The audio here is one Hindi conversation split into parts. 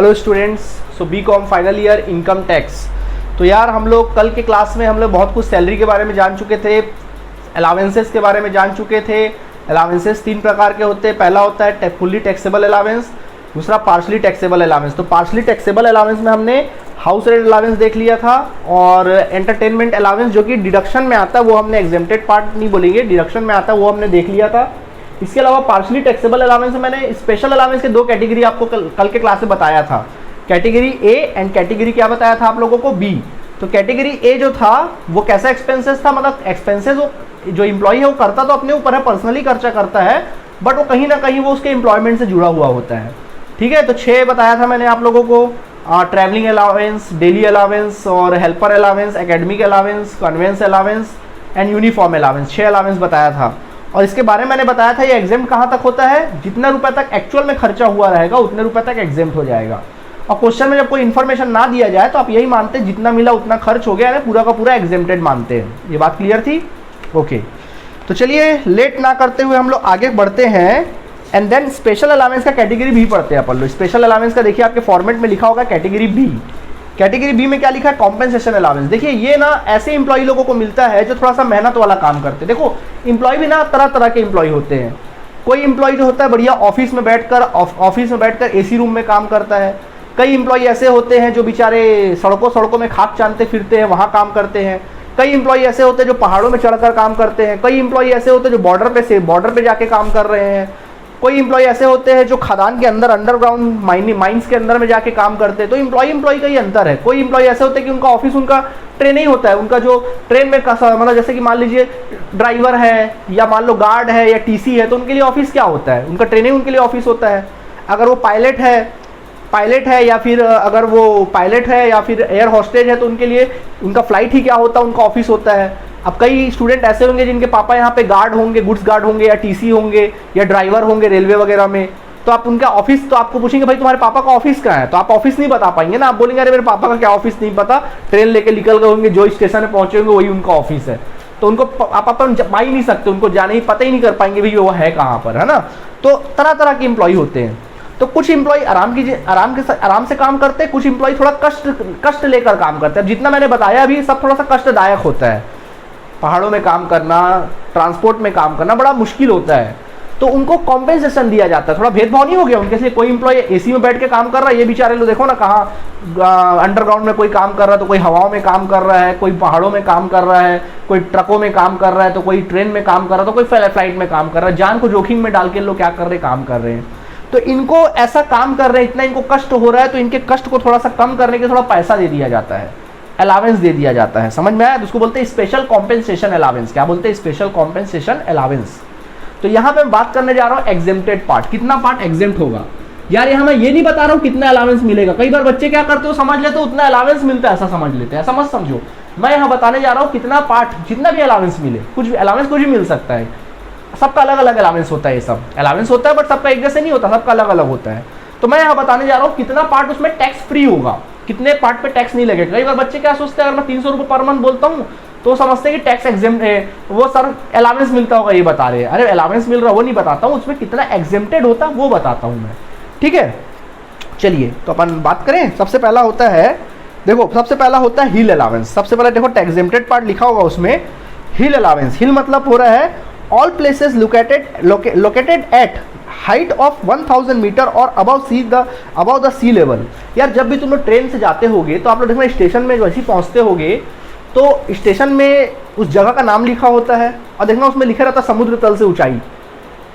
Hello students, so BCom final year income tax. तो यार हम लोग कल के क्लास में हम लोग बहुत कुछ सैलरी के बारे में जान चुके थे, अलावेंसेस के बारे में जान चुके थे। अलावेंसेस 3 प्रकार के होते हैं। पहला होता है फुल्ली टैक्सेबल अलावेंस, दूसरा पार्शली टैक्सेबल अलावेंस। तो पार्शली टैक्सेबल अलावेंस में हमने हाउस रेंट अलावेंस देख लिया था और एंटरटेनमेंट अलावेंस जो कि डिडक्शन में आता है वो हमने एग्जेम्प्टेड पार्ट नहीं बोलेंगे, डिडक्शन में आता है वो हमने देख लिया था। इसके अलावा पार्शली टैक्सेबल अलावेंस में मैंने स्पेशल अलावेंस के 2 कैटेगरी आपको कल के क्लास में बताया था। कैटेगरी ए एंड कैटेगरी क्या बताया था आप लोगों को, बी। तो कैटेगरी ए जो था वो कैसा एक्सपेंसेस था, मतलब एक्सपेंसेस जो एम्प्लॉई है वो करता तो अपने ऊपर है, पर्सनली खर्चा करता है, बट वो कहीं ना कहीं वो उसके एम्प्लॉयमेंट से जुड़ा हुआ होता है। ठीक है, तो 6 बताया था मैंने आप लोगों को, ट्रैवलिंग अलावेंस, डेली अलावेंस और helper allowance, academic allowance, conveyance allowance and uniform allowance. 6 allowance बताया था। और इसके बारे में मैंने बताया था ये एग्जेम्प्ट कहाँ तक होता है, जितना रुपए तक एक्चुअल में खर्चा हुआ रहेगा उतने रुपए तक एग्जेम्प्ट हो जाएगा। और क्वेश्चन में जब कोई इन्फॉर्मेशन ना दिया जाए तो आप यही मानते हैं जितना मिला उतना खर्च हो गया, पूरा का पूरा एग्जेम्प्टेड मानते हैं। ये बात क्लियर थी? ओके, तो चलिए लेट ना करते हुए हम लोग आगे बढ़ते हैं एंड देन स्पेशल अलावेंस का कैटेगरी भी पढ़ते हैं अपन लोग। स्पेशल अलावेंस का देखिए आपके फॉर्मेट में लिखा होगा कैटेगरी बी। कैटेगरी बी में क्या लिखा है, कॉम्पेंसेशन अलावेंस। देखिए ये ना ऐसे एम्प्लॉय लोगों को मिलता है जो थोड़ा सा मेहनत वाला काम करते हैं। देखो एम्प्लॉय भी ना तरह तरह के एम्प्लॉय होते हैं। कोई एम्प्लॉय जो होता है बढ़िया ऑफिस में बैठकर एसी रूम में काम करता है। कई एम्प्लॉय ऐसे होते हैं जो बेचारे सड़कों में खाक छानते फिरते हैं, वहाँ काम करते हैं। कई एम्प्लॉय ऐसे होते हैं जो पहाड़ों में चढ़कर काम करते हैं। कई एम्प्लॉय ऐसे होते हैं जो बॉर्डर पे जाके काम कर रहे हैं। कोई एम्प्लॉय ऐसे होते हैं जो खदान के अंदर अंडरग्राउंड माइंस के अंदर में जाके काम करते हैं। तो एम्प्लॉय का ही अंतर है। कोई एम्प्लॉय ऐसे होते हैं कि उनका ऑफिस उनका ट्रेन ही होता है, उनका जो ट्रेन में मतलब जैसे कि मान लीजिए ड्राइवर है या मान लो गार्ड है या टीसी है, तो उनके लिए ऑफिस क्या होता है, उनका ट्रेन ही उनके लिए ऑफिस होता है। अगर वो पायलट है या फिर अगर वो पायलट है या फिर एयर हॉस्टेज है तो उनके लिए उनका फ्लाइट ही क्या होता है, उनका ऑफिस होता है। अब कई स्टूडेंट ऐसे होंगे जिनके पापा यहाँ पे गार्ड होंगे, गुड्स गार्ड होंगे या टीसी होंगे या ड्राइवर होंगे रेलवे वगैरह में, तो आप उनका ऑफिस, तो आपको पूछेंगे भाई तुम्हारे पापा का ऑफिस कहाँ है, तो आप ऑफिस नहीं बता पाएंगे ना। आप बोलेंगे अरे मेरे पापा का क्या ऑफिस नहीं पता, ट्रेन लेके निकल गए होंगे, जो स्टेशन में पहुंचे होंगे वही उनका ऑफिस है। तो उनको आप अपन पा ही नहीं सकते, उनको जाने ही पता ही नहीं कर पाएंगे भाई वो है कहाँ पर, है ना। तो तरह तरह के एम्प्लॉय होते हैं। तो कुछ एम्प्लॉय आराम से काम करते हैं, कुछ एम्प्लॉय थोड़ा कष्ट लेकर काम करते हैं। जितना मैंने बताया अभी सब थोड़ा सा कष्टदायक होता है। पहाड़ों में काम करना, ट्रांसपोर्ट में काम करना बड़ा मुश्किल होता है, तो उनको कॉम्पेंसेशन दिया जाता है। थोड़ा भेदभाव नहीं हो गया उनके लिए। कोई एम्प्लॉय एसी में बैठ के काम कर रहा है, ये बेचारे लोग देखो ना कहाँ अंडरग्राउंड में कोई काम कर रहा है, तो कोई हवाओं में काम कर रहा है, कोई पहाड़ों में काम कर रहा है, कोई ट्रकों में काम कर रहा है, तो कोई ट्रेन में काम कर रहा है, तो कोई फ्लाइट में काम कर रहा है। जान को जोखिम में डाल के लोग क्या कर रहे हैं, काम कर रहे हैं। तो इनको ऐसा काम कर रहे हैं, इतना इनको कष्ट हो रहा है, तो इनके कष्ट को थोड़ा सा कम करने के थोड़ा पैसा दे दिया जाता है, अलावेंस दे दिया जाता है। समझ में आया? तो उसको बोलते हैं स्पेशल कॉम्पेंसेशन अलावेंस। क्या बोलते हैं? Special compensation allowance. तो यहाँ पे मैं बात करने जा रहा हूँ एग्जेम्प्टेड पार्ट, कितना पार्ट एग्जेम्प्ट होगा। यार यहाँ मैं ये नहीं बता रहा हूँ कितना अलावेंस मिलेगा। कई बार बच्चे क्या करते हो, समझ लेते हो उतना अलावेंस मिलता है, ऐसा समझ लेते हैं। ऐसा मत समझो, मैं यहाँ बताने जा रहा हूँ कितना पार्ट, जितना भी अलावेंस मिले, कुछ भी अलावेंस कुछ भी मिल सकता है। सबका अलग अलग अलावेंस होता है, ये सब अलावेंस होता है बट सबका एक जैसे नहीं होता, सबका अलग अलग होता है। तो मैं यहाँ बताने जा रहा हूँ कितना पार्ट उसमें टैक्स फ्री होगा, कितने पार्ट पे टैक्स नहीं लगेगा। कई बार बच्चे क्या सोचते हैं, अगर मैं 300 रुपये पर मंथ बोलता हूँ तो समझते हैं कि टैक्स एग्जेम्प्ट है, वो सर अलावेंस मिलता होगा ये बता रहे हैं। अरे अलावेंस मिल रहा है वो नहीं बताता हूँ, उसमें कितना एग्जेम्प्टेड होता है वो बताता हूँ मैं। ठीक है, चलिए तो अपन बात करें। सबसे पहला होता है, देखो सबसे पहला होता है हिल अलावेंस। सबसे पहले देखो एग्जेम्प्टेड पार्ट लिखा होगा उसमें हिल अलावेंस। हिल मतलब हो रहा है all places located at height of 1000 metre और अबव द सी लेवल। यार जब भी तुम लोग ट्रेन से जाते होगे तो आप लोग देखना स्टेशन में वैसे ही पहुंचते होगे तो स्टेशन में उस जगह का नाम लिखा होता है और देखना उसमें लिखे रहता है समुद्र तल से ऊंचाई,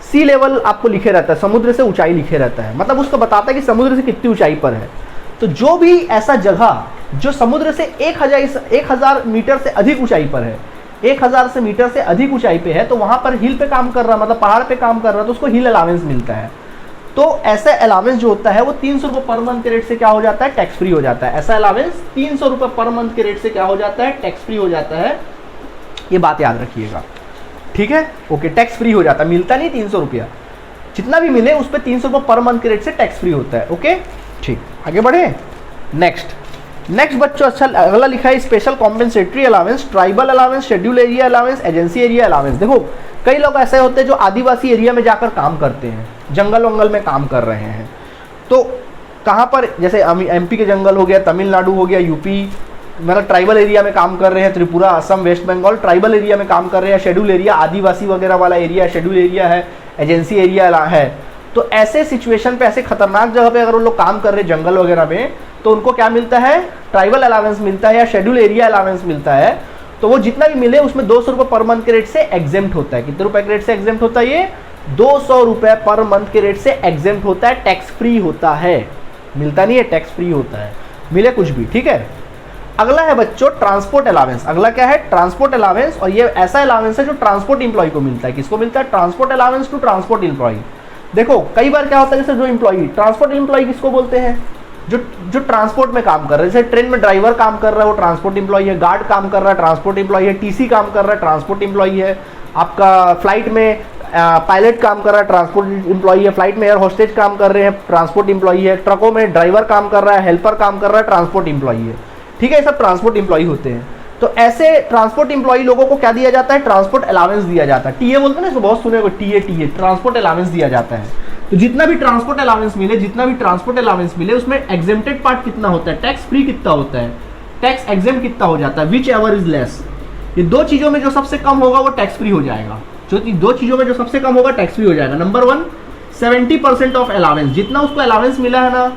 सी लेवल आपको लिखे रहता है, समुद्र से ऊंचाई लिखे रहता है, मतलब उसको बताता है कि समुद्र से कितनी ऊंचाई पर है। तो जो भी ऐसा जगह जो समुद्र से 1000 मीटर से अधिक ऊंचाई पर है, 1000 से मीटर से अधिक ऊंचाई पे है, तो वहां पर हिल पे काम कर रहा, मतलब पहाड़ पे काम कर रहा, तो उसको हिल अलावेंस मिलता है। तो ऐसा अलावेंस जो होता है वो 300 रुपये पर मंथ के रेट से क्या हो जाता है, टैक्स फ्री हो जाता है। ऐसा अलावेंस 300 रुपये पर मंथ के रेट से क्या हो जाता है, टैक्स फ्री हो जाता है। ये बात याद रखिएगा, ठीक है। ओके, टैक्स फ्री हो जाता है, मिलता नहीं 300 रुपया, जितना भी मिले उस पर 300 रुपये पर मंथ के रेट से टैक्स फ्री होता है। ओके ठीक, आगे बढ़े। नेक्स्ट बच्चों अच्छा अगला लिखा है special compensatory allowance, tribal allowance, schedule area allowance, agency area allowance. देखो कई लोग ऐसे होते हैं जो आदिवासी एरिया में जाकर काम करते हैं, जंगल वंगल में काम कर रहे हैं, तो कहाँ पर, जैसे एमपी के जंगल हो गया, तमिलनाडु हो गया, यूपी, मतलब ट्राइबल एरिया में काम कर रहे हैं, त्रिपुरा, असम, वेस्ट बंगाल ट्राइबल एरिया में काम कर रहे हैं, शेड्यूल एरिया आदिवासी वगैरह वाला एरिया शेड्यूल एरिया है, एजेंसी एरिया है। तो ऐसे सिचुएशन पे, ऐसे खतरनाक जगह पे अगर वो लोग काम कर रहे हैं जंगल वगैरह में, तो उनको क्या मिलता है, ट्राइबल अलावेंस मिलता है या शेड्यूल एरिया अलावेंस मिलता है। तो वो जितना भी मिले उसमें 200 रुपये पर मंथ के रेट से एग्जेम्प्ट होता है। कितने रुपए के रेट से एग्जेम्प्ट होता है ये, 200 रुपये पर मंथ के रेट से एग्जेम्प्ट होता है, टैक्स फ्री होता है, मिलता नहीं है, टैक्स फ्री होता है, मिले कुछ भी, ठीक है। अगला है बच्चों ट्रांसपोर्ट अलावेंस। अगला क्या है, ट्रांसपोर्ट अलावेंस। और ये ऐसा अलावेंस है जो ट्रांसपोर्ट इंप्लॉय को मिलता है। किसको मिलता है, transport allowance to transport employ. देखो कई बार क्या होता है, जैसे जो इंप्लॉय, ट्रांसपोर्ट इंप्लॉय किसको बोलते हैं, जो ट्रांसपोर्ट में काम कर रहे हैं। जैसे ट्रेन में ड्राइवर काम कर रहा है वो ट्रांसपोर्ट इंप्लॉय है, गार्ड काम कर रहा है ट्रांसपोर्ट इंप्लॉय है, टीसी काम कर रहा है ट्रांसपोर्ट इंप्लॉय है, आपका फ्लाइट में पायलट काम कर रहा है ट्रांसपोर्ट इंप्लॉय है, फ्लाइट में एयर होस्टेज काम कर रहे हैं ट्रांसपोर्ट इंप्लॉय है, ट्रकों में ड्राइवर काम कर रहा है, हेल्पर काम कर रहा है ट्रांसपोर्ट इंप्लॉय है, ठीक है। ये सब ट्रांसपोर्ट इंप्लॉय होते हैं। तो ऐसे ट्रांसपोर्ट इंप्लॉय लोगों को क्या दिया जाता है, ट्रांसपोर्ट अलावेंस दिया जाता है। टीए बोलते हैं ना, इसको बहुत सुने, टीए ट्रांसपोर्ट अलावेंस दिया जाता है। तो जितना भी ट्रांसपोर्ट अलावेंस मिले, जितना भी ट्रांसपोर्ट अलावेंस मिले, उसमें एग्जेम्प्टेड पार्ट कितना होता है, टैक्स फ्री कितना होता है, टैक्स एग्जेम्प्ट कितना हो जाता है, विच एवर इज लेस। ये दो चीजों में जो सबसे कम होगा वो टैक्स फ्री हो जाएगा। जो दो चीजों में जो सबसे कम होगा टैक्स फ्री हो जाएगा। Number 1, 70% of allowance. जितना उसको अलावेंस मिला है ना,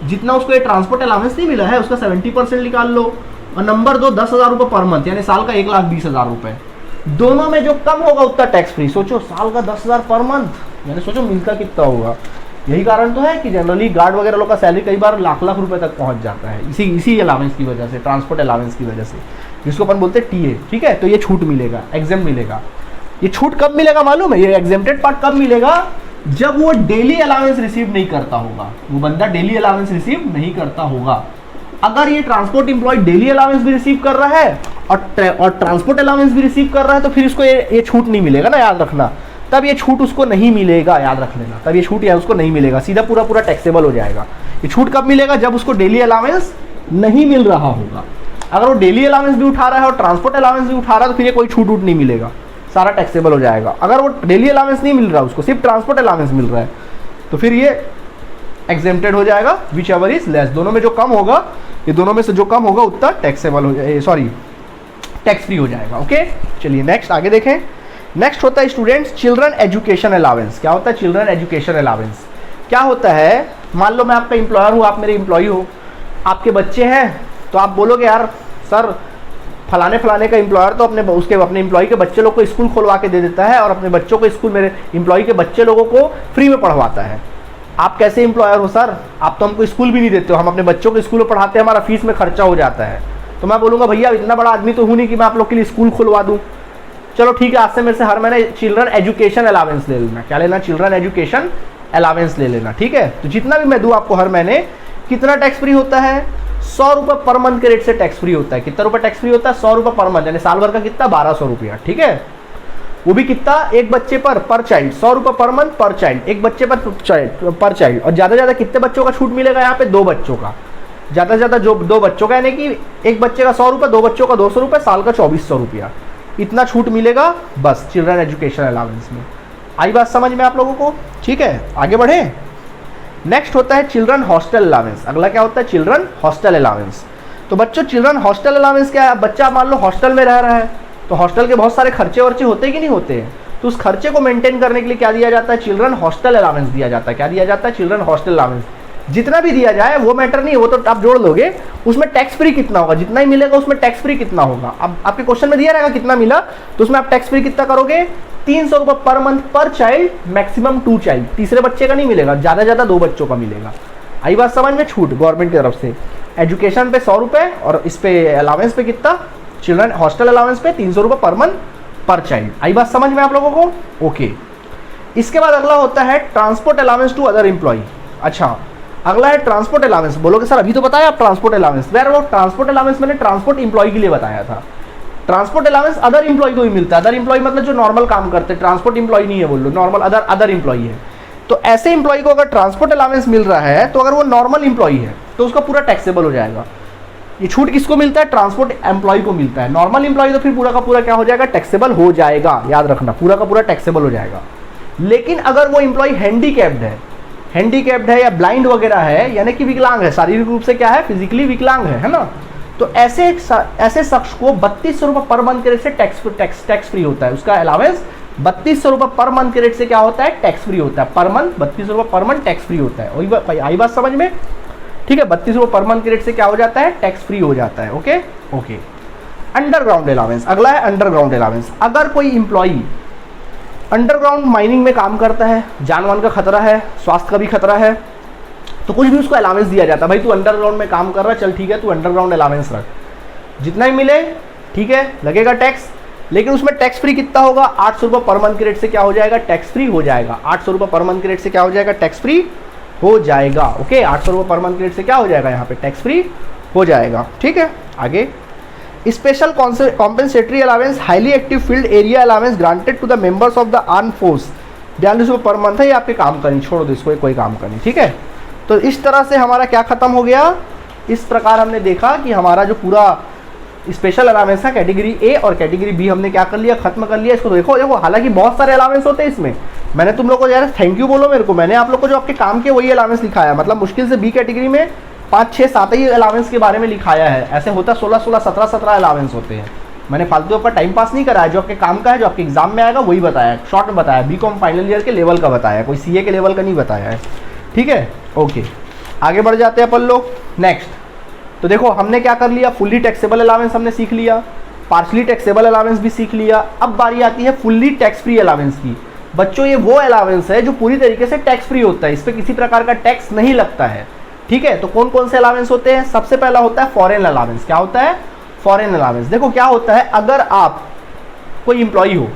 जितना उसको ये ट्रांसपोर्ट अलावेंस नहीं मिला है उसका 70% निकाल लो। और नंबर 2, 10,000 रुपये पर मंथ, यानी साल का 1,20,000 रुपये। दोनों में जो कम होगा उतना टैक्स फ्री। सोचो साल का 10,000 पर मंथ, यानी सोचो मिलता कितना होगा। यही कारण तो है कि जनरली गार्ड वगैरह लोग का सैलरी कई बार लाख लाख रुपए तक पहुंच जाता है, इसी अलावेंस की वजह से, ट्रांसपोर्ट अलावेंस की वजह से, जिसको अपन बोलते हैं टीए, ठीक है। तो ये छूट मिलेगा, एग्जेम्प्ट मिलेगा। ये छूट कब मिलेगा मालूम है, ये एग्जेम्प्टेड पार्ट कब मिलेगा, जब वो डेली अलावेंस रिसीव नहीं करता होगा, वो बंदा डेली अलावेंस रिसीव नहीं करता होगा। अगर ये ट्रांसपोर्ट इंप्लॉय डेली अलावेंस भी रिसीव कर रहा है और ट्रांसपोर्ट अलावेंस भी रिसीव कर रहा है, तो फिर इसको ये छूट नहीं मिलेगा ना, याद रखना। तब ये छूट उसको नहीं मिलेगा, याद रख लेना, तब ये छूट या उसको नहीं मिलेगा, सीधा पूरा टैक्सेबल हो जाएगा। ये छूट कब मिलेगा, जब उसको डेली अलावेंस नहीं मिल रहा होगा। अगर वो डेली अलावेंस भी उठा रहा है और ट्रांसपोर्ट अलावेंस भी उठा रहा है तो फिर ये कोई छूट नहीं मिलेगा, सारा टैक्सेबल हो जाएगा। अगर वो डेली अलावेंस नहीं मिल रहा, उसको सिर्फ ट्रांसपोर्ट अलावेंस मिल रहा है, तो फिर ये एग्जेम्प्टेड हो जाएगा, विच एवर इज लेस। दोनों में जो कम होगा, ये दोनों में से जो कम होगा उतना टैक्सेबल हो जाए, सॉरी टैक्स फ्री हो जाएगा। ओके, चलिए नेक्स्ट आगे देखें। नेक्स्ट होता है स्टूडेंट्स चिल्ड्रन एजुकेशन अलावेंस। क्या होता है चिल्ड्रन एजुकेशन अलावेंस? क्या होता है, मान लो मैं आपका एम्प्लॉयर हूँ, आप मेरे एम्प्लॉय हो, आपके बच्चे हैं, तो आप बोलोगे यार सर फलाने का एम्प्लॉयर तो अपने एम्प्लॉय के बच्चे लोग को स्कूल खोलवा के दे देता है और अपने बच्चों को स्कूल, मेरे एम्प्लॉय के बच्चे लोगों को फ्री में पढ़वाता है। आप कैसे एम्प्लॉयर हो सर, आप तो हमको स्कूल भी नहीं देते हो, हम अपने बच्चों को स्कूल में पढ़ाते हैं, हमारा फीस में खर्चा हो जाता है। तो मैं बोलूँगा भैया इतना बड़ा आदमी तो हूँ नहीं कि मैं आप लोग के लिए स्कूल खुलवा दूँ। चलो ठीक है, आज से मेरे से हर महीने चिल्ड्रन एजुकेशन अलावेंस ले लेना। क्या लेना? चिल्ड्रन एजुकेशन अलावेंस ले लेना, ठीक है। तो जितना भी मैं दूँ आपको हर महीने, कितना टैक्स फ्री होता है? 100 रुपये पर मंथ के रेट से टैक्स फ्री होता है। कितना रुपये टैक्स फ्री होता है? 100 रुपये पर मंथ, यानी साल भर का कितना? 1200 रुपया, ठीक है। वो भी कितना? एक बच्चे पर चाइल्ड, 100 रुपये पर मंथ पर चाइल्ड, एक बच्चे पर चाइल्ड। और ज़्यादा से ज़्यादा कितने बच्चों का छूट मिलेगा यहाँ पे? 2 बच्चों का। ज़्यादा से ज़्यादा जो 2 बच्चों का, यानी कि एक बच्चे का 100 रुपये, 2 बच्चों का 200 रुपये, साल का 2400 रुपया, इतना छूट मिलेगा बस चिल्ड्रन एजुकेशन अलावेंस में। आई बात समझ में आप लोगों को? ठीक है, आगे बढ़े। नेक्स्ट होता है चिल्ड्रन हॉस्टल अलावेंस। अगला क्या होता है? Children hostel allowance. तो बच्चों चिल्ड्रन हॉस्टल अलावेंस क्या है? बच्चा मान लो हॉस्टल में रह रहा है, तो हॉस्टल के बहुत सारे खर्चे वर्चे होते हैं कि नहीं होते हैं, तो उस खर्चे को मेंटेन करने के लिए क्या दिया जाता है? चिल्ड्रन हॉस्टल अलावेंस दिया जाता है। क्या दिया जाता है? Children hostel allowance. जितना भी दिया जाए वो मैटर नहीं, वो तो आप जोड़ लोगे, उसमें टैक्स फ्री कितना होगा, जितना ही मिलेगा उसमें टैक्स फ्री कितना होगा। अब आपके क्वेश्चन में दिया रहेगा कितना मिला, तो उसमें आप टैक्स फ्री कितना करोगे? 300 रुपये पर मंथ पर चाइल्ड, मैक्सिमम 2 चाइल्ड। तीसरे बच्चे का नहीं मिलेगा, ज़्यादा से ज़्यादा 2 बच्चों का मिलेगा। आई बात समझ में? छूट गवर्नमेंट की तरफ से एजुकेशन पे 100 रुपये और इस पे अलावेंस पे कितना? चिल्ड्रन हॉस्टल अलावेंस पे 300 रुपये पर मंथ पर चाइल्ड। आई बात समझ में आप लोगों को? ओके। इसके बाद अगला होता है transport allowance to other employ. अच्छा, अगला है ट्रांसपोर्ट अलावेंस। बोलोगे सर अभी तो बताया आप ट्रांसपोर्ट अलावेंस। यार वो ट्रांसपोर्ट अलावेंस मैंने ट्रांसपोर्ट एम्प्लॉय के लिए बताया था। ट्रांसपोर्ट अलावेंस अदर एम्प्लॉय को भी मिलता है। अदर एम्प्लॉय मतलब जो नॉर्मल काम करते हैं, ट्रांसपोर्ट एम्प्लॉय नहीं है, बोल लो नॉर्मल अदर एम्प्लॉय है। तो ऐसे एम्प्लॉय को अगर ट्रांसपोर्ट अलावेंस मिल रहा है, तो अगर वो नॉर्मल एम्प्लॉय है तो उसका पूरा टैक्सेबल हो जाएगा। ये छूट किसको मिलता है? ट्रांसपोर्ट एम्प्लॉय को मिलता है। नॉर्मल एम्प्लॉय तो फिर पूरा का पूरा क्या हो जाएगा? टैक्सेबल हो जाएगा। याद रखना, पूरा का पूरा टैक्सेबल हो जाएगा। लेकिन अगर वो एम्प्लॉय हैंडीकैप्ड है, हैंडीकैप्ड है या ब्लाइंड वगैरह है, यानी कि विकलांग है, शारीरिक रूप से क्या है, फिजिकली विकलांग है ना, तो ऐसे शख्स को 3200 रुपये पर मंथ के रेट से टैक्स फ्री होता है। उसका अलावेंस 3200 रुपये पर मंथ के रेट से क्या होता है, टैक्स फ्री होता है। पर मंथ 3200 रुपये पर मंथ टैक्स फ्री होता है। वही आई बात समझ में, ठीक है। 3200 रुपये पर मंथ के रेट से क्या हो जाता है, टैक्स फ्री हो जाता है। Okay okay. अंडरग्राउंड अलावेंस, अगला है अंडरग्राउंड अलावेंस। अगर कोई इंप्लॉई अंडरग्राउंड माइनिंग में काम करता है, जानवर का खतरा है, स्वास्थ्य का भी खतरा है, तो कुछ भी उसको अलावेंस दिया जाता है। भाई तू अंडरग्राउंड में काम कर रहा है, चल ठीक है, तू अंडरग्राउंड अलावेंस रख, जितना ही मिले ठीक है, लगेगा टैक्स, लेकिन उसमें टैक्स फ्री कितना होगा, 800 रुपये पर मंथ के रेट से क्या हो जाएगा, टैक्स फ्री हो जाएगा। 800 रुपये पर मंथ के रेट से क्या हो जाएगा, टैक्स फ्री हो जाएगा। ओके, 800 रुपये पर मंथ के रेट से क्या हो जाएगा, यहाँ पे टैक्स फ्री हो जाएगा। ठीक है, आगे special compensatory allowance highly active field area allowance granted to the members of the arm force, 42 रुपये पर मंथ है, ये आपके काम करनी, छोड़ो दो इसको, कोई काम करनी। ठीक है, तो इस तरह से हमारा क्या खत्म हो गया, इस प्रकार हमने देखा कि हमारा जो पूरा स्पेशल अलावेंस है कैटेगरी ए और कैटेगरी बी हमने क्या कर लिया, खत्म कर लिया। इसको देखो देखो, हालांकि बहुत सारे अलावेंस होते हैं इसमें, मैंने तुम लोग को यार थैंक यू बोलो मेरे को, मैंने आप लोग को जो आपके काम के वही अलावेंस लिखाया, मतलब मुश्किल से बी कैटेगरी में 5 6 7 ही अलावेंस के बारे में लिखाया है। ऐसे होता 16 16 17 17 अलावेंस होते हैं। मैंने फालतू का टाइम पास नहीं कराया, जो आपके काम का है, जो आपके एग्जाम में आएगा वही बताया, शॉर्ट में बताया, बीकॉम फाइनल ईयर के लेवल का बताया, कोई सीए के लेवल का नहीं बताया है। ठीक है, ओके, आगे बढ़ जाते हैं अपन लोग नेक्स्ट। तो देखो हमने क्या कर लिया, फुल्ली टैक्सेबल अलावेंस हमने सीख लिया, पार्शली टैक्सेबल अलावेंस भी सीख लिया। अब बारी आती है फुल्ली टैक्स फ्री अलावेंस की। बच्चों ये वो अलावेंस है जो पूरी तरीके से टैक्स फ्री होता है, इस पर किसी प्रकार का टैक्स नहीं लगता है। ठीक है, तो कौन कौन से अलावेंस होते हैं, सबसे पहला होता है फॉरेन अलावेंस। क्या होता है, फॉरेन अलावेंस। देखो क्या होता है, अगर आप कोई इंप्लॉई हो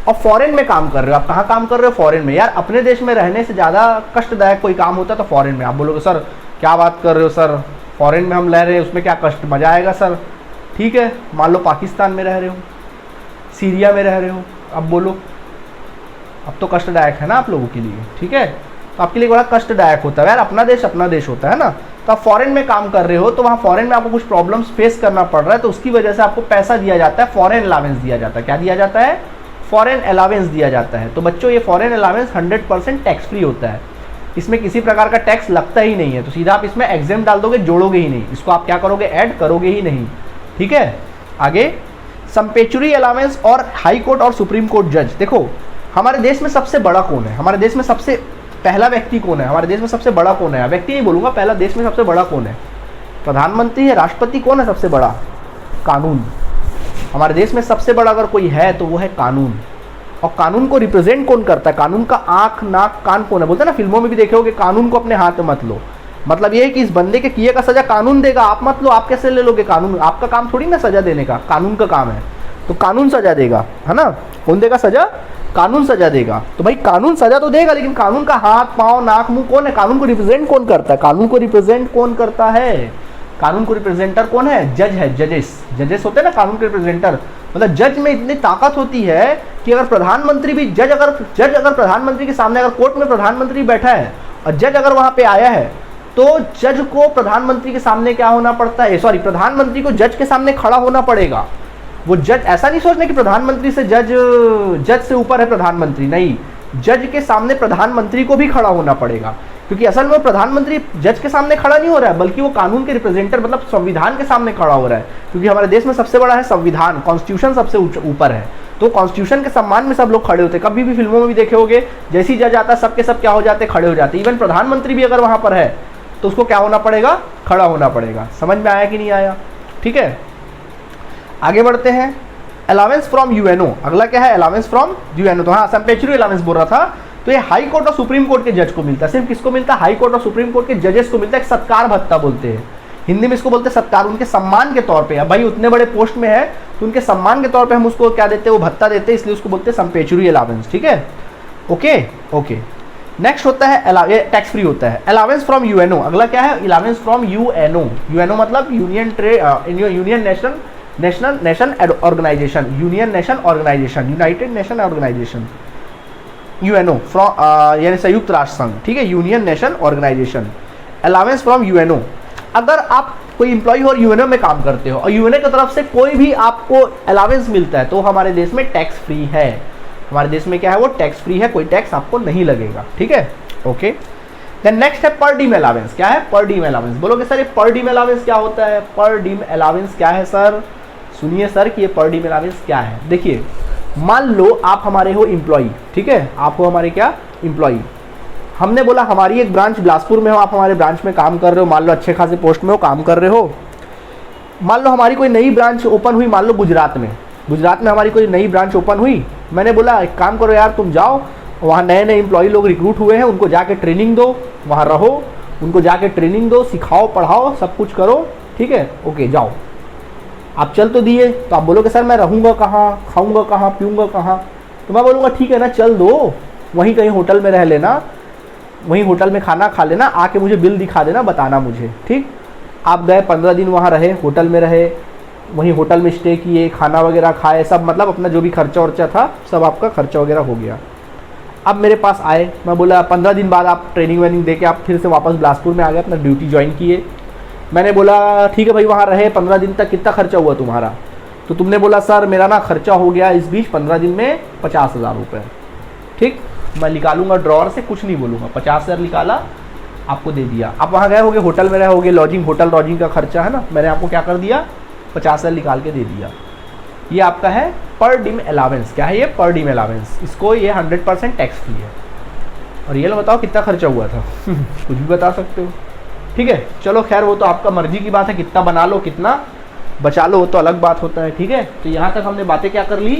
और फॉरेन में काम कर रहे हो, आप कहाँ काम कर रहे हो, फॉरेन में। यार अपने देश में रहने से ज़्यादा कष्टदायक कोई काम होता है तो फॉरेन में। आप बोलोगे सर क्या बात कर रहे हो सर, फॉरेन में हम रह रहे हैं उसमें क्या कष्ट, मज़ा आएगा सर। ठीक है, मान लो पाकिस्तान में रह रहे हो, सीरिया में रह रहे हो, अब बोलो, अब तो कष्टदायक है ना आप लोगों के लिए। ठीक है, तो आपके लिए बड़ा कष्टदायक होता है यार, अपना देश होता है ना। तो आप फॉरेन में काम कर रहे हो तो वहाँ फॉरेन में आपको कुछ प्रॉब्लम्स फेस करना पड़ रहा है, तो उसकी वजह से आपको पैसा दिया जाता है, फॉरेन अलावेंस दिया जाता है। क्या दिया जाता है, फॉरेन अलावेंस दिया जाता है। तो बच्चों ये फॉरेन अलावेंस 100% टैक्स फ्री होता है, इसमें किसी प्रकार का टैक्स लगता ही नहीं है। तो सीधा आप इसमें एग्जाम डाल दोगे, जोड़ोगे ही नहीं, इसको आप क्या करोगे, ऐड करोगे ही नहीं। ठीक है, आगे संपेचुरी अलावेंस और हाई कोर्ट और सुप्रीम कोर्ट जज। देखो हमारे देश में सबसे बड़ा कौन है, हमारे देश में सबसे पहला व्यक्ति कौन है, हमारे देश में सबसे बड़ा कौन है, व्यक्ति नहीं बोलूँगा, पहला देश में सबसे बड़ा कौन है, प्रधानमंत्री है, राष्ट्रपति, कौन है सबसे बड़ा, कानून। हमारे देश में सबसे बड़ा अगर कोई है तो वो है कानून। और कानून को रिप्रेजेंट कौन करता है, कानून का आंख नाक कान कौन है, बोलते हैं ना, फिल्मों में भी देखे होगे, कानून को अपने हाथ में मत लो। मतलब ये है कि इस बंदे के किए का सजा कानून देगा, आप मत लो, आप कैसे ले लोगे, कानून, आपका काम थोड़ी ना सजा देने का, कानून का काम है, तो कानून सजा देगा, है ना। कौन देगा सजा, कानून सजा देगा। तो भाई कानून सजा तो देगा, लेकिन कानून का हाथ पांव नाक मुंह कौन है, कानून को रिप्रेजेंट कौन करता है, कानून को रिप्रेजेंट कौन करता है, कानून को रिप्रेजेंटर कौन है, जज है, जजेस होते हैं ना कानून के रिप्रेजेंटर। मतलब जज में इतनी ताकत होती है कि अगर प्रधानमंत्री भी जज अगर प्रधानमंत्री के सामने, अगर कोर्ट में प्रधानमंत्री बैठा है और जज अगर वहां पे आया है, तो जज को प्रधानमंत्री के सामने क्या होना पड़ता है, सॉरी, प्रधानमंत्री को जज के सामने खड़ा होना पड़ेगा। वो जज ऐसा नहीं सोचना कि प्रधानमंत्री से जज से ऊपर है प्रधानमंत्री, नहीं, जज के सामने प्रधानमंत्री को भी खड़ा होना पड़ेगा, क्योंकि असल में प्रधानमंत्री जज के सामने खड़ा नहीं हो रहा है, बल्कि वो कानून के रिप्रेजेंटर, मतलब संविधान के सामने खड़ा हो रहा है। क्योंकि हमारे देश में सबसे बड़ा है संविधान, कॉन्स्टिट्यूशन सबसे ऊपर है, तो कॉन्स्टिट्यूशन के सम्मान में सब लोग खड़े होते हैं। कभी भी फिल्मों में भी देखे होगे, जैसी जज आता है सबके सब क्या हो जाते, खड़े हो जाते। इवन प्रधानमंत्री भी अगर वहां पर है तो उसको क्या होना पड़ेगा, खड़ा होना पड़ेगा। समझ में आया कि नहीं आया, ठीक है, आगे बढ़ते हैं। अलावेंस फ्रॉम यूएनओ, अगला क्या है, अलावेंस फ्रॉम यूएनओ। तो हाँ, संपेचुरी अलावेंस बोल रहा था, तो ये हाई कोर्ट और सुप्रीम कोर्ट के जज को मिलता है। सिर्फ किसको मिलता है, हाई कोर्ट और सुप्रीम कोर्ट के जजेस को मिलता है। एक सत्कार भत्ता बोलते हैं, हिंदी में इसको बोलते हैं सत्कार, उनके सम्मान के तौर पे। अब भाई उतने बड़े पोस्ट में है तो उनके सम्मान के तौर पे हम उसको क्या देते हैं, वो भत्ता देते हैं, इसलिए उसको बोलते हैं संपेचुरी अलावेंस। ठीक है, ओके ओके। नेक्स्ट होता है टैक्स फ्री होता है, अलावेंस फ्रॉम यूएनओ। अगला क्या है, अलावेंस फ्रॉम यूएनओ। यूएनओ मतलब union nation organisation, union nation organisation, united nation organisation, UNO from यानी संयुक्त राष्ट्र संघ। ठीक है, union nation organisation, allowance from UNO. अगर आप कोई इंप्लॉई हो और यूएनओ में काम करते हो और यूएनओ की तरफ से कोई भी आपको अलावेंस मिलता है तो हमारे देश में टैक्स फ्री है। हमारे देश में क्या है, वो टैक्स फ्री है, कोई टैक्स आपको नहीं लगेगा। ठीक है, ओके। देन नेक्स्ट है पर डीम अलावेंस। क्या है पर डीम अलावेंस? बोलोगे सर ये पर डीम अलावेंस क्या होता है? पर डीम अलावेंस क्या है सर? सुनिए सर कि ये पर डीम अलावेंस क्या है। देखिए मान लो आप हमारे हो एम्प्लॉई, ठीक है, आप हो हमारे क्या एम्प्लॉई। हमने बोला हमारी एक ब्रांच बिलासपुर में हो, आप हमारे ब्रांच में काम कर रहे हो, मान लो अच्छे खासे पोस्ट में हो, काम कर रहे हो। मान लो हमारी कोई नई ब्रांच ओपन हुई, मान लो गुजरात में हमारी कोई नई ब्रांच ओपन हुई। मैंने बोला एक काम करो यार, तुम जाओ वहाँ नए नए एम्प्लॉई लोग रिक्रूट हुए हैं, उनको जाके ट्रेनिंग दो, वहाँ रहो, उनको जाके ट्रेनिंग दो, सिखाओ पढ़ाओ सब कुछ करो, ठीक है, ओके जाओ। आप चल तो दिए, तो आप बोलोगे सर मैं रहूँगा कहाँ, खाऊँगा कहाँ, पीऊँगा कहाँ? तो मैं बोलूँगा ठीक है ना, चल दो, वहीं कहीं होटल में रह लेना, वहीं होटल में खाना खा लेना, आके मुझे बिल दिखा देना, बताना मुझे, ठीक। आप गए 15 दिन वहाँ रहे, होटल में रहे, वहीं होटल में स्टे किए, खाना वगैरह खाए, सब मतलब अपना जो भी खर्चा वर्चा था सब आपका खर्चा वगैरह हो गया। अब मेरे पास आए, मैं बोला 15 दिन बाद आप ट्रेनिंग वेनिंग दे के आप फिर से वापस बिलासपुर में आ गए, अपना ड्यूटी ज्वाइन किए। मैंने बोला ठीक है भाई वहाँ रहे 15 दिन तक, कितना खर्चा हुआ तुम्हारा? तो तुमने बोला सर मेरा ना खर्चा हो गया इस बीच 15 दिन में 50,000 रुपये, ठीक। मैं निकालूंगा ड्रॉअर से, कुछ नहीं बोलूँगा, 50,000 निकाला, आपको दे दिया। आप वहाँ गए होगे, होटल में रहे होगे, लॉजिंग होटल लॉजिंग का खर्चा है ना, मैंने आपको क्या कर दिया 50,000 निकाल के दे दिया। ये आपका है पर डीम अलावेंस। क्या है ये? पर डीम अलावेंस। इसको ये 100% टैक्स फ्री है। और ये लो बताओ कितना खर्चा हुआ था? कुछ भी बता सकते हो, ठीक है। चलो खैर वो तो आपका मर्जी की बात है, कितना बना लो कितना बचा लो वो तो अलग बात होता है, ठीक है। तो यहाँ तक हमने बातें क्या कर ली,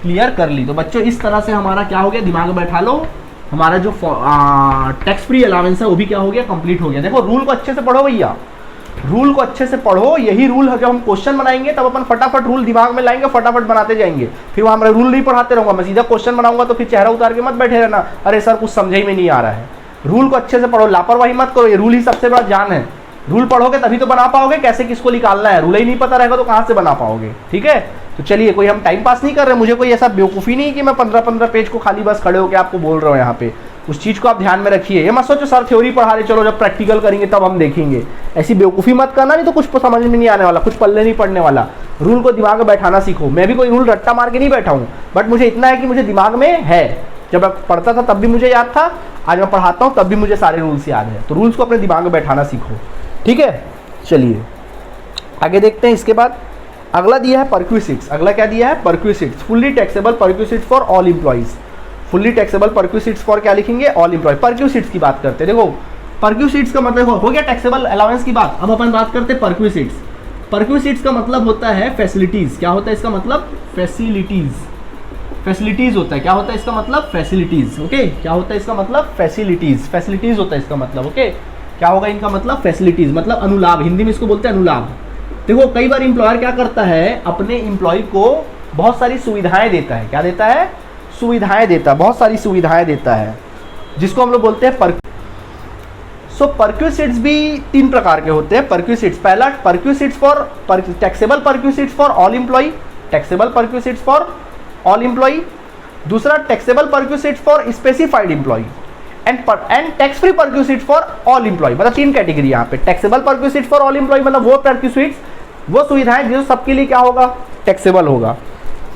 क्लियर कर ली। तो बच्चों इस तरह से हमारा क्या हो गया, दिमाग में बैठा लो, हमारा जो टैक्स फ्री अलावेंस है वो भी क्या हो गया, कंप्लीट हो गया। देखो रूल को अच्छे से पढ़ो भैया, रूल को अच्छे से पढ़ो, यही रूल है। जब हम क्वेश्चन बनाएंगे तब अपन फटाफट रूल दिमाग में लाएंगे, फटाफट बनाते जाएंगे। फिर वहाँ मैं रूल नहीं पढ़ाते रहूँगा, मैं सीधा क्वेश्चन बनाऊंगा, तो फिर चेहरा उतार के मत बैठे रहना, अरे सर कुछ समझ ही में नहीं आ रहा है। रूल को अच्छे से पढ़ो, लापरवाही मत करो, ये रूल ही सबसे बड़ा जान है। रूल पढ़ोगे तभी तो बना पाओगे, कैसे किसको निकालना है, रूल ही नहीं पता रहेगा तो कहाँ से बना पाओगे, ठीक है। तो चलिए कोई हम टाइम पास नहीं कर रहे, मुझे कोई ऐसा बेवकूफ़ी नहीं कि मैं 15-15 पेज को खाली बस खड़े होकर आपको बोल रहा हूँ यहाँ पे। उस चीज़ को आप ध्यान में रखिए, ये मत सोचो सर थ्योरी पढ़ा रहे चलो जब प्रैक्टिकल करेंगे तब हम देखेंगे, ऐसी बेवकूफ़ी मत करना, नहीं तो कुछ समझ में नहीं आने वाला, कुछ पल्ले नहीं पड़ने वाला। रूल को दिमाग में बैठाना सीखो। मैं भी कोई रूल रट्टा मार के नहीं बैठा हूँ, बट मुझे इतना है कि मुझे दिमाग में है, जब मैं पढ़ता था तब भी मुझे याद था, आज मैं पढ़ाता हूँ तब भी मुझे सारे रूल्स याद है। तो रूल्स को अपने दिमाग में बैठाना सीखो, ठीक है। चलिए आगे देखते हैं। इसके बाद अगला दिया है परक्विजिट्स। अगला क्या दिया है? Perquisites. Fully taxable perquisites for all employees. Fully taxable perquisites for क्या लिखेंगे? All employ. परक्विजिट्स की बात करते हैं। देखो परक्विजिट्स का मतलब हो गया टैक्सेबल अलाउंस की बात, अब अपन बात करते हैं परक्विजिट्स। परक्विजिट्स का मतलब होता है फैसिलिटीज। क्या होता है इसका मतलब? फैसिलिटीज। फैसिलिटीज होता है। क्या होता है इसका मतलब? फैसिलिटीज। ओके, क्या होता है इसका मतलब? फैसिलिटीज। फैसिलिटीज होता है इसका मतलब। ओके, क्या होगा इनका मतलब? फैसिलिटीज, मतलब अनुलाभ। हिंदी में इसको बोलते हैं अनुलाभ। देखो कई बार एम्प्लॉयर क्या करता है, अपने एम्प्लॉय को बहुत सारी सुविधाएं देता है। क्या देता है? सुविधाएं देता है, बहुत सारी सुविधाएं देता है, जिसको हम लोग बोलते हैं परक्विजिट्स भी 3 प्रकार के होते हैं। परक्विजिट्स, पहला perquisites for taxable perquisites for all employ, taxable perquisites for all employ. दूसरा taxable perquisites for specified employ and tax free perquisites for all employ. मतलब 3 कैटेगरी यहाँ पे। Taxable perquisites for all employ मतलब वो परक्विजिट्स, वो सुविधाएं जो सबके लिए क्या होगा? टैक्सेबल होगा।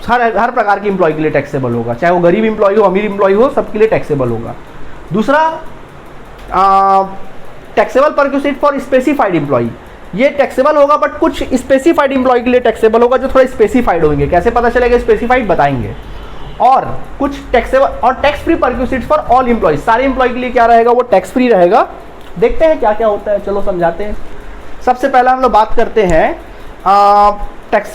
हर प्रकार के एम्प्लॉय के लिए टैक्सेबल होगा, चाहे वो गरीब एम्प्लॉय हो अमीर एम्प्लॉय हो, सबके लिए टैक्सेबल होगा। दूसरा taxable perquisite for specified employ, ये टैक्सेबल होगा बट कुछ स्पेसिफाइड एम्प्लॉय के लिए टैक्सेबल होगा, जो थोड़ा स्पेसिफाइड होंगे। कैसे पता चलेगा स्पेसिफाइड? बताएंगे। और कुछ टैक्सेबल और tax free perquisite for all employ, सारे एम्प्लॉय के लिए क्या रहेगा? वो टैक्स फ्री रहेगा। देखते हैं क्या क्या होता है, चलो समझाते हैं। सबसे पहला हम लोग बात करते हैं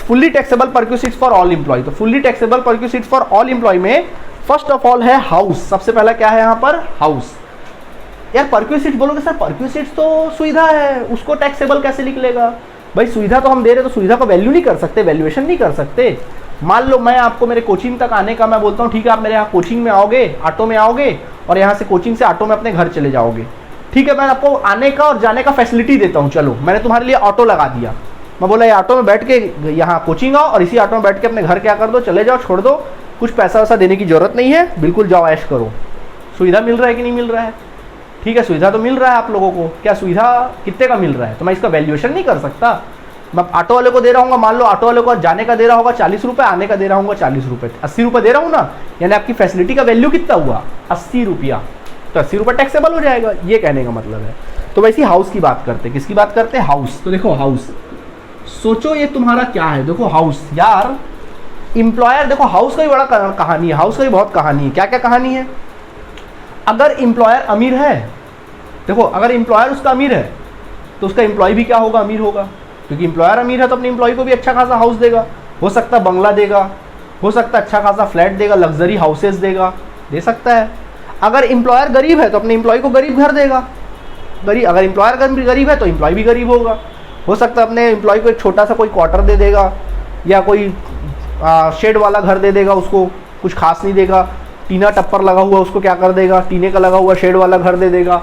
fully taxable perquisites for all employ. तो fully taxable perquisites for all employ में फर्स्ट ऑफ ऑल है हाउस। सबसे पहला क्या है यहाँ पर? हाउस। यार परक्विजिट्स बोलोगे सर परक्विजिट्स तो सुविधा है, उसको टैक्सेबल कैसे लिख लेगा? भाई सुविधा तो हम दे रहे, तो सुविधा को वैल्यू नहीं कर सकते, वैल्यूएशन नहीं कर सकते। मान लो मैं आपको मेरे कोचिंग तक आने का मैं बोलता हूँ ठीक है आप मेरे यहाँ कोचिंग में आओगे, ऑटो में आओगे, और यहाँ से कोचिंग से ऑटो में अपने घर चले जाओगे। ठीक है, मैं आपको आने का और जाने का फैसिलिटी देता हूँ। चलो मैंने तुम्हारे लिए ऑटो लगा दिया, मैं बोला ये ऑटो में बैठ के यहाँ कोचिंग आओ और इसी ऑटो में बैठ के अपने घर क्या कर दो, चले जाओ, छोड़ दो, कुछ पैसा वैसा देने की जरूरत नहीं है, बिल्कुल जाओ ऐश करो। सुविधा मिल रहा है कि नहीं मिल रहा है? ठीक है, सुविधा तो मिल रहा है आप लोगों को। क्या सुविधा कितने का मिल रहा है? तो मैं इसका वैल्यूएशन नहीं कर सकता। मैं ऑटो वाले को दे रहा हूँ, मान लो ऑटो वाले को जाने का दे रहा होगा 40 रुपये, आने का दे रहा हूँ 40 रुपये, 80 रुपये दे रहा हूँ ना, यानी आपकी फैसिलिटी का वैल्यू कितना हुआ? 80 रुपया। तो 80 रुपये टैक्सेबल हो जाएगा, ये कहने का मतलब है। तो वैसे हाउस की बात करते हैं, किसकी बात करते हैं? हाउस। तो देखो हाउस, सोचो ये तुम्हारा क्या है, देखो हाउस यार, एम्प्लॉयर, देखो हाउस का भी बड़ा कहानी है, हाउस का भी बहुत कहानी है। क्या क्या कहानी है? अगर एम्प्लॉयर अमीर है, देखो अगर एम्प्लॉयर उसका अमीर है तो उसका एम्प्लॉय भी क्या होगा? अमीर होगा, क्योंकि एम्प्लॉयर अमीर है तो अपने एम्प्लॉय को भी अच्छा खासा हाउस देगा, हो सकता है बंगला देगा, हो सकता है अच्छा खासा फ्लैट देगा, लग्जरी हाउसेस देगा, दे सकता है। अगर एम्प्लॉयर गरीब है तो अपने एम्प्लॉय को गरीब घर देगा, अगर एम्प्लॉयर गरीब है तो एम्प्लॉय भी गरीब होगा, हो सकता है अपने एम्प्लॉय को एक छोटा सा कोई क्वार्टर दे देगा, या कोई शेड वाला घर दे देगा, उसको कुछ खास नहीं देगा, टीना टप्पर लगा हुआ उसको क्या कर देगा, टीने का लगा हुआ शेड वाला घर दे देगा,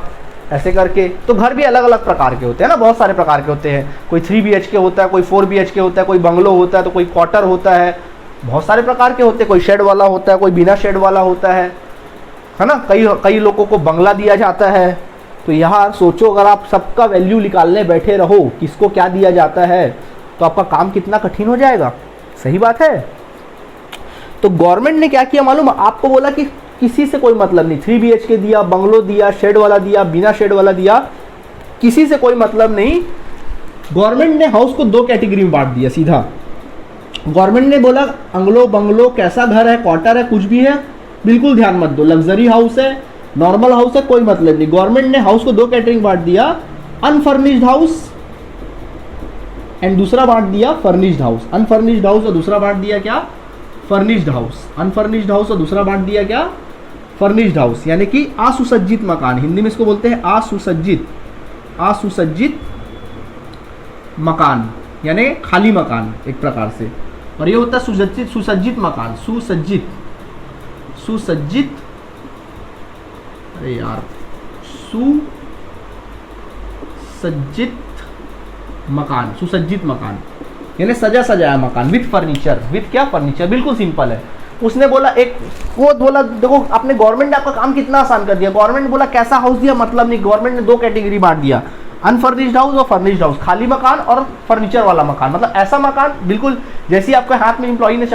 ऐसे करके। तो घर भी अलग अलग प्रकार के होते हैं ना, बहुत सारे प्रकार के होते हैं, कोई 3 BHK होता है, कोई 4 BHK होता है, कोई बंगलो होता है, तो कोई क्वार्टर होता है, बहुत सारे प्रकार के होते हैं, कोई शेड वाला होता है, कोई बिना शेड वाला होता है ना। कई लोगों को बंगला दिया जाता है। तो यहाँ सोचो, अगर आप सबका वैल्यू निकालने बैठे रहो किसको क्या दिया जाता है, तो आपका काम कितना कठिन हो जाएगा। सही बात है। तो गवर्नमेंट ने क्या किया मालूम, आपको बोला कि किसी से कोई मतलब नहीं, 3 BHK दिया, बंगलो दिया, शेड वाला दिया, बिना शेड वाला दिया, किसी से कोई मतलब नहीं। गवर्नमेंट ने हाउस को 2 कैटेगरी में बांट दिया सीधा। गवर्नमेंट ने बोला अंगलो बंगलो कैसा घर है, क्वार्टर है, कुछ भी है, बिल्कुल ध्यान मत दो, लग्जरी हाउस है, नॉर्मल हाउस है, कोई मतलब नहीं। गवर्नमेंट ने हाउस को 2 कैटेगरी में बांट दिया, अनफर्निश्ड हाउस एंड दूसरा बांट दिया फर्निश्ड हाउस। अनफर्निश्ड हाउस और दूसरा बांट दिया क्या? Furnished house. अनफर्निश्ड हाउस और दूसरा बांट दिया क्या? फर्निश्ड हाउस, यानी कि असुसज्जित मकान, हिंदी में इसको बोलते हैं असुसज्जित मकान, यानी खाली मकान एक प्रकार से। और ये होता है सुसज्जित मकान, सुसज्जित अरे यार सुसज्जित मकान यानी सजा सजाया मकान विथ फर्नीचर। विथ क्या? फर्नीचर। बिल्कुल सिंपल है। उसने बोला वो बोला देखो आपने, गवर्नमेंट ने आपका काम कितना आसान कर दिया। गवर्नमेंट बोला कैसा हाउस दिया मतलब नहीं, गवर्नमेंट ने 2 कैटेगरी बांट दिया, अनफर्निश्ड हाउस और फर्निश्ड हाउस, खाली मकान और फर्नीचर वाला मकान। मतलब ऐसा मकान बिल्कुल जैसे आपके हाथ में एम्प्लॉयर ने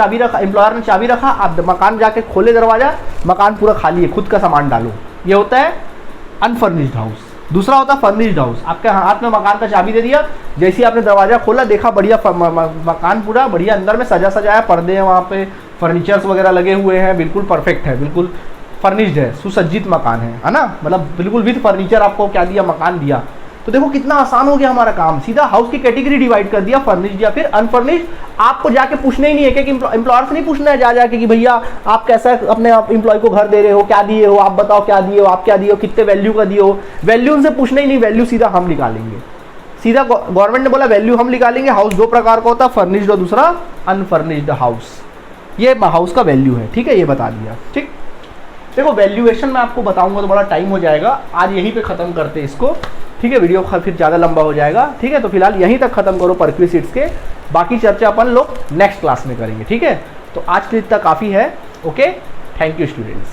चाबी रखा, आप मकान जाके खोले दरवाजा, मकान पूरा खाली है, खुद का सामान डालो, ये होता है अनफर्निश्ड हाउस। दूसरा होता है फर्निश्ड हाउस, आपके हाथ में मकान का चाबी दे दिया, जैसे ही आपने दरवाजा खोला देखा बढ़िया मकान पूरा बढ़िया अंदर में सजा सजाया, पर्दे हैं वहाँ पे, फर्नीचर्स वगैरह लगे हुए हैं, बिल्कुल परफेक्ट है, बिल्कुल फर्निश्ड है, सुसज्जित मकान है ना, मतलब बिल्कुल विद फर्नीचर आपको क्या दिया? मकान दिया। तो देखो कितना आसान हो गया हमारा काम, सीधा हाउस की कैटेगरी डिवाइड कर दिया, फर्निश्ड या फिर अनफर्निश्ड। आपको जाके पूछना ही नहीं है कि एम्प्लॉयर से नहीं पूछना है जाके कि भैया आप कैसा अपने एम्प्लॉय को घर दे रहे हो, क्या दिए हो, आप बताओ क्या दिए हो, आप क्या दिए हो, कितने वैल्यू का दिए हो। वैल्यू उनसे पूछना ही नहीं, वैल्यू सीधा हम निकालेंगे। सीधा गवर्नमेंट ने बोला वैल्यू हम निकालेंगे। हाउस 2 प्रकार का होता है, फर्निश्ड और दूसरा अनफर्निश्ड हाउस। ये हाउस का वैल्यू है, ठीक है, ये बता दिया। ठीक, देखो वैल्यूएशन में आपको बताऊंगा तो बड़ा टाइम हो जाएगा, आज यहीं पे ख़त्म करते हैं इसको, ठीक है, वीडियो फिर ज़्यादा लंबा हो जाएगा, ठीक है। तो फिलहाल यहीं तक ख़त्म करो परक्विजिट्स के, बाकी चर्चा अपन लोग नेक्स्ट क्लास में करेंगे, ठीक है। तो आज के लिए इतना काफ़ी है, ओके, थैंक यू स्टूडेंट्स।